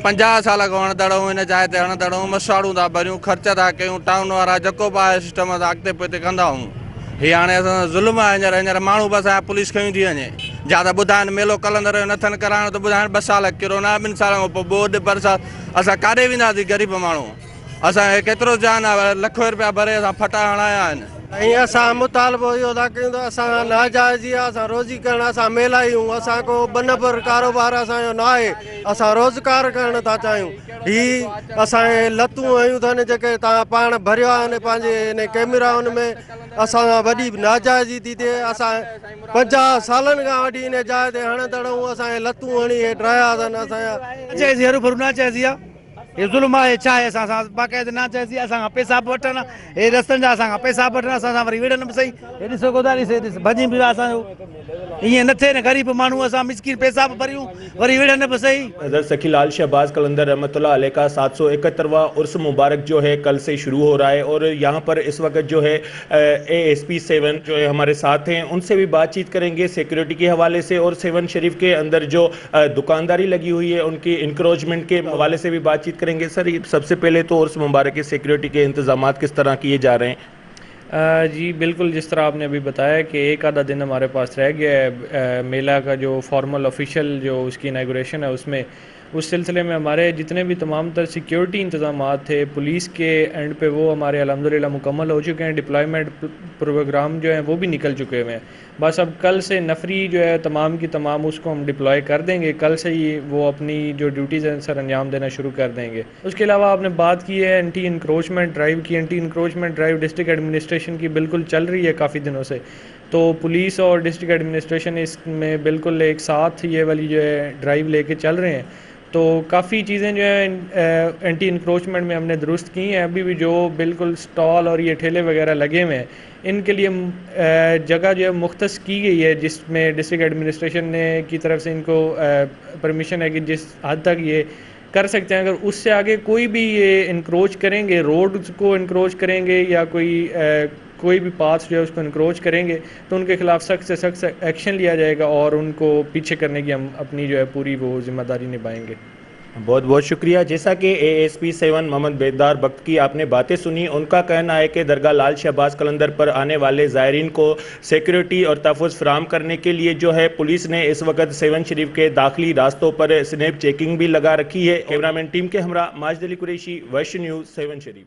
50 साल खां हणंदड़ूं हिन जाइ ते हणंदड़ूं मसाड़ूं था भरियूं, ख़र्च था कयूं, टाउन वारा जेको बि आहे सिस्टम अॻिते पोइते कंदा आहियूं। हीअ हाणे असां ज़ुल्म आहे, हींअर माण्हू बि असांजा पुलिस खयूं थी वञे। या त ॿुधाइनि मेलो कलंदर जो नथनि कराइणो त ॿुधाइनि 2 साल किरोना, 2 सालनि खां पोइ बोर्ड बरसाति, असां काॾे वेंदासीं ग़रीब माण्हू। असांखे केतिरो जान आहे, लाखों रुपया भरे असां फटा हणाया आहिनि। असां मुतालबो इहो था कयूं त असां नाजाइज़ी आहे, असां रोज़ी करणु असां मेला आहियूं, असां को बनबर कारोबार असांजो न आहे, असां रोज़गार करणु था चाहियूं। ही असांजे लतूं आहियूं अथनि जेके तव्हां पाण भरियो आहे पंहिंजे हिन कैमराउनि में, असां वॾी नाजाइज़ी थी थिए। असां 50 सालनि खां वठी हिन जाइ ते हणंदड़ूं असांजे लतूं हणी हेठि रहिया अथनि। असांजा ये जुल्म है, छा है, बाक़ायदा ना चाहिए असां पैसा बि वठनि, हे रस्तनि जा असां पैसा बि वठनि, असां वरी विढ़नि बि सही। हे ॾिसो गोदारी से भॼी बि असांजो ईअं न थिए न, ग़रीब माण्हू असां मिसकिन पैसा भी भरियूं वरी विढ़नि बि सही। हज़रत सखी लाल शहबाज कलंदर रहमतुल्लाह अलैह का 771वां उर्स मुबारक जो है कल से शुरू हो रहा है, और यहाँ पर इस वक्त जो है ASP 7 जो है हमारे साथ हैं, उनसे भी बातचीत करेंगे सिक्योरिटी के हवाले से, और 7 शरीफ के अंदर जो दुकानदारी लगी हुई है उनकी इंक्रोचमेंट के हवाले से भी बातचीत करेंगे। सर, सबसे पहले तो उर्स मुबारक के सिक्योरिटी के इंतजाम किस तरह किए जा रहे हैं? जी बिल्कुल, जिस तरह आपने अभी बताया कि एक आधा दिन हमारे पास रह गया है मेला का जो फॉर्मल ऑफिशियल जो उसकी इनागुरेशन है, उसमें उस सिलसिले में हमारे जितने भी तमाम तर सिक्योरिटी इंतजामात थे पुलिस के एंड पे वो हमारे अल्हम्दुलिल्लाह मुकम्मल हो चुके हैं। डिप्लॉयमेंट प्रोग्राम जो हैं वो भी निकल चुके हुए हैं। बस अब कल से नफरी जो है तमाम की तमाम उसको हम डिप्लॉय कर देंगे, कल से ही वो अपनी जो ड्यूटीज़ हैं सर अंजाम देना शुरू कर देंगे। उसके अलावा आपने बात की है एंटी इंक्रोचमेंट ड्राइव की। Anti encroachment drive district administration की बिल्कुल चल रही है काफ़ी दिनों से, तो पुलिस और डिस्ट्रिक्ट एडमिनिस्ट्रेशन इसमें बिल्कुल एक साथ ये वाली जो है ड्राइव लेके चल रहे हैं। तो काफ़ी चीज़ें जो है एंटी इंक्रोचमेंट में हमने दुरुस्त की हैं। अभी भी जो बिल्कुल स्टॉल और ये ठेले वगैरह लगे हुए हैं इनके लिए जगह जो है मुख्तस की गई है, जिसमें डिस्ट्रिक्ट एडमिनिस्ट्रेशन ने की तरफ से इनको परमिशन है कि जिस हद तक ये कर सकते हैं। अगर उससे आगे कोई भी ये इंक्रोच करेंगे, रोड को इंक्रोच करेंगे या कोई भी पाथ जो है उसको इंक्रोच करेंगे तो उनके खिलाफ सख्त से सख्त एक्शन लिया जाएगा और उनको पीछे करने की हम अपनी जो है पूरी वो जिम्मेदारी निभाएंगे। बहुत बहुत शुक्रिया। जैसा कि ASP 7 मोहम्मद बेदार बख्त की आपने बातें सुनी, उनका कहना है कि दरगाह लाल शहबाज कलंदर पर आने वाले ज़ायरीन को सिक्योरिटी और तहफ़्फ़ुज़ फराहम करने के लिए जो है पुलिस ने इस वक्त 7 शरीफ के दाखिली रास्तों पर स्नैप चेकिंग भी लगा रखी है। कैमरामैन टीम के हमरा माजिद अली कुरैशी, वैश्य न्यूज़, 7 शरीफ।